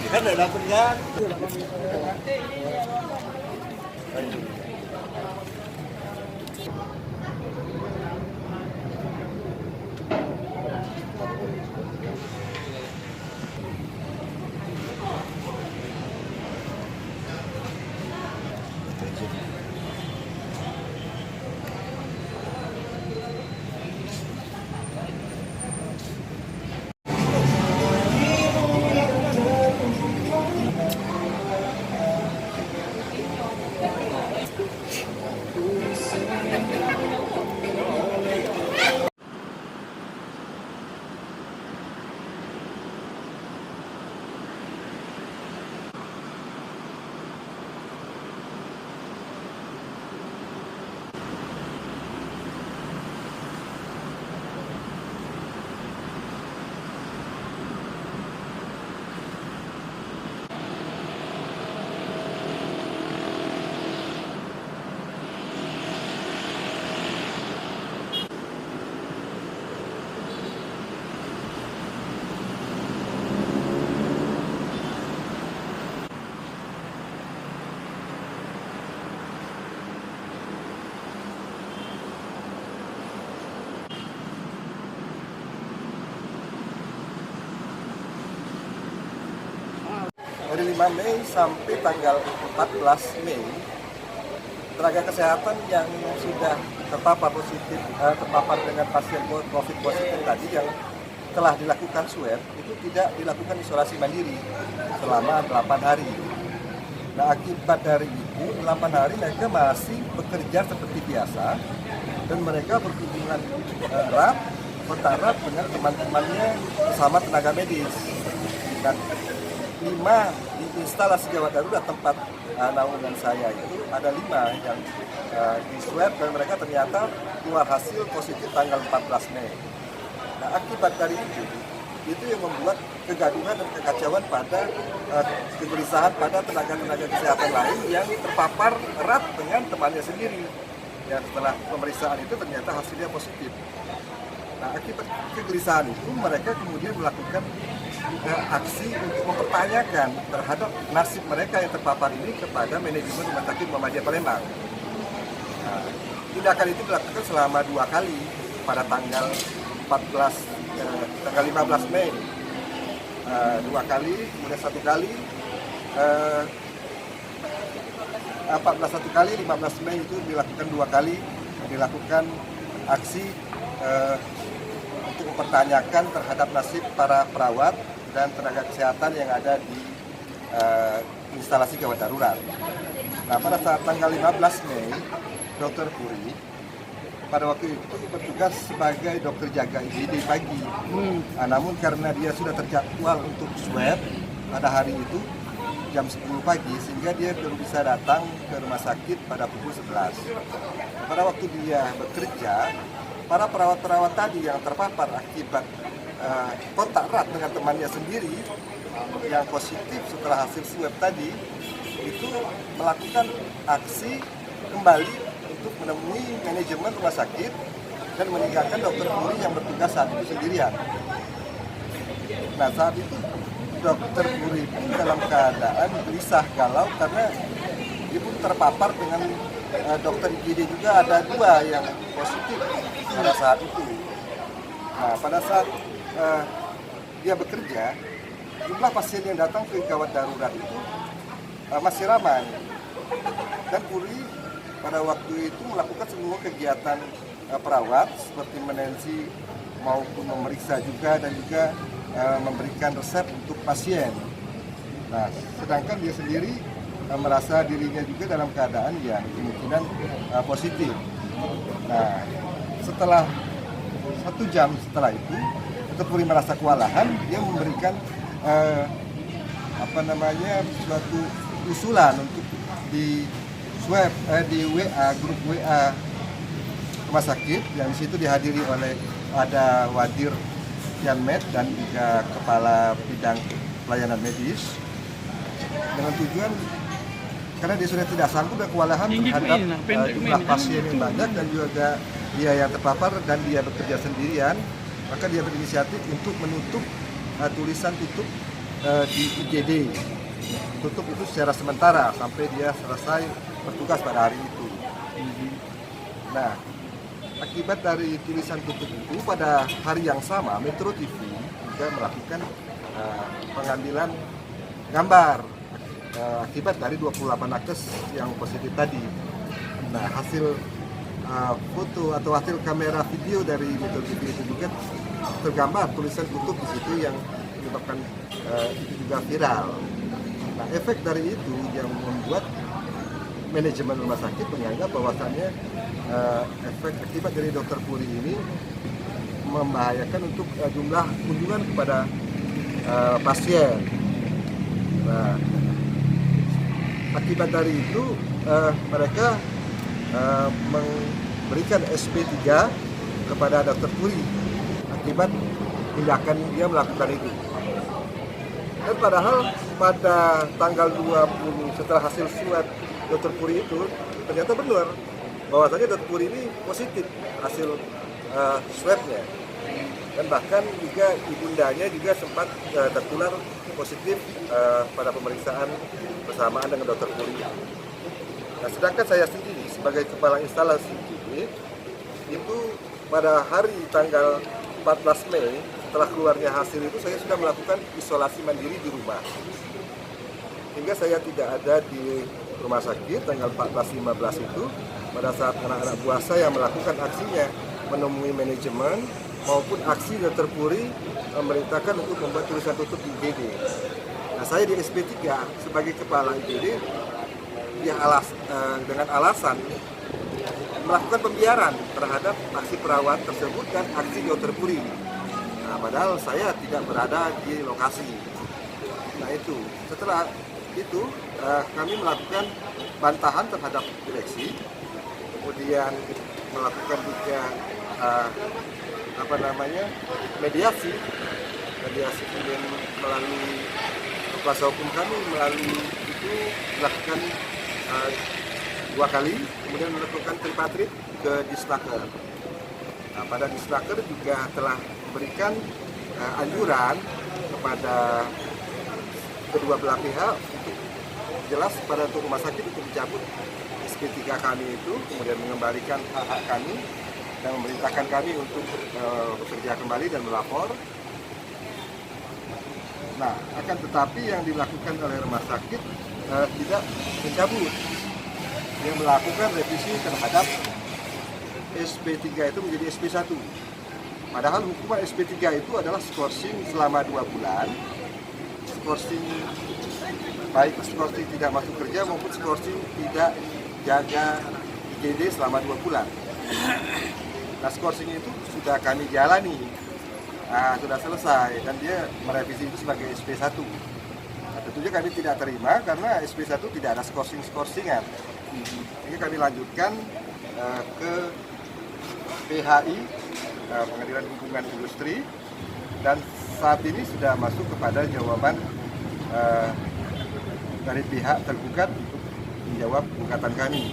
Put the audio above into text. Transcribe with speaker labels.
Speaker 1: Kan udah dapet kan? Dari 5 Mei sampai tanggal 14 Mei, tenaga kesehatan yang sudah terpapar dengan pasien COVID positif tadi yang telah dilakukan swab itu tidak dilakukan isolasi mandiri selama 8 hari. Nah, akibat dari itu 8 hari mereka masih bekerja seperti biasa dan mereka berhubungan erat, kontak erat dengan teman-temannya bersama tenaga medis. Dan 5 di instalasi gawat darurat tempat naungan saya itu ada 5 yang di swab dan mereka ternyata keluar hasil positif tanggal 14 Mei. Nah, akibat dari itu yang membuat kegaduhan dan kekacauan pada kegelisahan pada tenaga-tenaga kesehatan lain yang terpapar erat dengan temannya sendiri. Dan setelah pemeriksaan itu ternyata hasilnya positif. Nah, akibat kegelisahan itu mereka kemudian melakukan aksi untuk mempertanyakan terhadap nasib mereka yang terpapar ini kepada manajemen Rumah Sakit Muhammadiyah Palembang. Nah, tindakan itu dilakukan selama 2 kali pada tanggal 15 Mei. 2 kali, kemudian 1 kali, 14 1 kali, 15 Mei itu dilakukan 2 kali, dilakukan aksi untuk mempertanyakan terhadap nasib para perawat dan tenaga kesehatan yang ada di instalasi gawat darurat. Nah, pada saat tanggal 15 Mei, Dr. Puri pada waktu itu bertugas sebagai dokter jaga IGD pagi. Namun karena dia sudah terjadwal untuk swab pada hari itu jam 10 pagi, sehingga dia baru bisa datang ke rumah sakit pada pukul 11. Pada waktu dia bekerja, para perawat-perawat tadi yang terpapar akibat kontak erat dengan temannya sendiri yang positif setelah hasil swab tadi itu melakukan aksi kembali untuk menemui manajemen rumah sakit dan meninggalkan dokter Puri yang bertugas saat itu sendirian. Nah, saat itu dokter Puri pun dalam keadaan gelisah galau karena dia pun terpapar dengan dokter IGD juga ada 2 yang positif pada saat itu. Nah, pada saat dia bekerja, jumlah pasien yang datang ke gawat darurat itu masih ramai. Dan Puri pada waktu itu melakukan semua kegiatan perawat seperti menensi maupun memeriksa juga dan juga memberikan resep untuk pasien. Nah, sedangkan dia sendiri merasa dirinya juga dalam keadaan yang kemungkinan positif. Nah, setelah 1 jam setelah itu, Dr. Puri merasa kewalahan, dia memberikan suatu usulan untuk di swab di WA, grup WA rumah sakit yang di situ dihadiri oleh ada Wadir Yanmed dan juga kepala bidang pelayanan medis dengan tujuan karena dia sudah tidak sanggup dan kewalahan terhadap jumlah pasien yang banyak dan juga dia yang terpapar dan dia bekerja sendirian, maka dia berinisiatif untuk menutup tulisan tutup di IGD. Tutup itu secara sementara sampai dia selesai bertugas pada hari itu. Nah, akibat dari tulisan tutup itu pada hari yang sama Metro TV juga melakukan pengambilan gambar akibat dari 28 nakes yang positif tadi. Nah, hasil foto atau hasil kamera video dari Metro TV itu juga tergambar tulisan tutup di situ yang menyebabkan itu juga viral. Nah, efek dari itu yang membuat manajemen rumah sakit menganggap bahwasannya efek akibat dari Dr. Puri ini membahayakan untuk jumlah kunjungan kepada pasien. Nah, akibat dari itu mereka memberikan SP3 kepada Dr. Puri akibat tindakan dia melakukan itu. Dan padahal pada tanggal 20 setelah hasil swab Dr. Puri itu ternyata benar bahwasanya Dr. Puri ini positif hasil swabnya, dan bahkan juga ibundanya juga sempat tertular positif pada pemeriksaan bersamaan dengan Dr. Puri. Nah, sedangkan saya sendiri sebagai kepala instalasi ini itu pada hari tanggal 14 Mei setelah keluarnya hasil itu saya sudah melakukan isolasi mandiri di rumah. Hingga saya tidak ada di rumah sakit tanggal 14-15 itu pada saat anak-anak buah saya melakukan aksinya menemui manajemen maupun aksi Dr. Puri memerintahkan untuk membuat tulisan tutup di IGD. Nah, saya di SP3 sebagai kepala IGD dengan alasan melakukan pembiaran terhadap aksi perawat tersebut dan aksi Dr. Puri. Nah, padahal saya tidak berada di lokasi. Nah, itu setelah itu kami melakukan bantahan terhadap direksi, kemudian melakukan juga mediasi kemudian melalui kuasa hukum kami melalui itu melakukan 2 kali, kemudian melakukan tripartit ke Disnaker. Nah, pada Disnaker juga telah memberikan anjuran kepada kedua belah pihak untuk jelas pada untuk rumah sakit untuk mencabut SP3 kami itu, kemudian mengembalikan hak-hak kami dan memerintahkan kami untuk bekerja kembali dan melapor. Nah, akan tetapi yang dilakukan oleh rumah sakit tidak mencabut, yang melakukan revisi terhadap SP3 itu menjadi SP1. Padahal hukuman SP3 itu adalah skorsing selama 2 bulan, skorsing baik skorsing tidak masuk kerja maupun skorsing tidak jaga IGD selama 2 bulan. Nah, skorsing itu sudah kami jalani, sudah selesai, dan dia merevisi itu sebagai SP1. Nah, tentunya kami tidak terima karena SP1 tidak ada skorsing-skorsingan. Ini kami lanjutkan ke PHI, Pengadilan Hubungan Industri, dan saat ini sudah masuk kepada jawaban dari pihak tergugat untuk menjawab gugatan kami.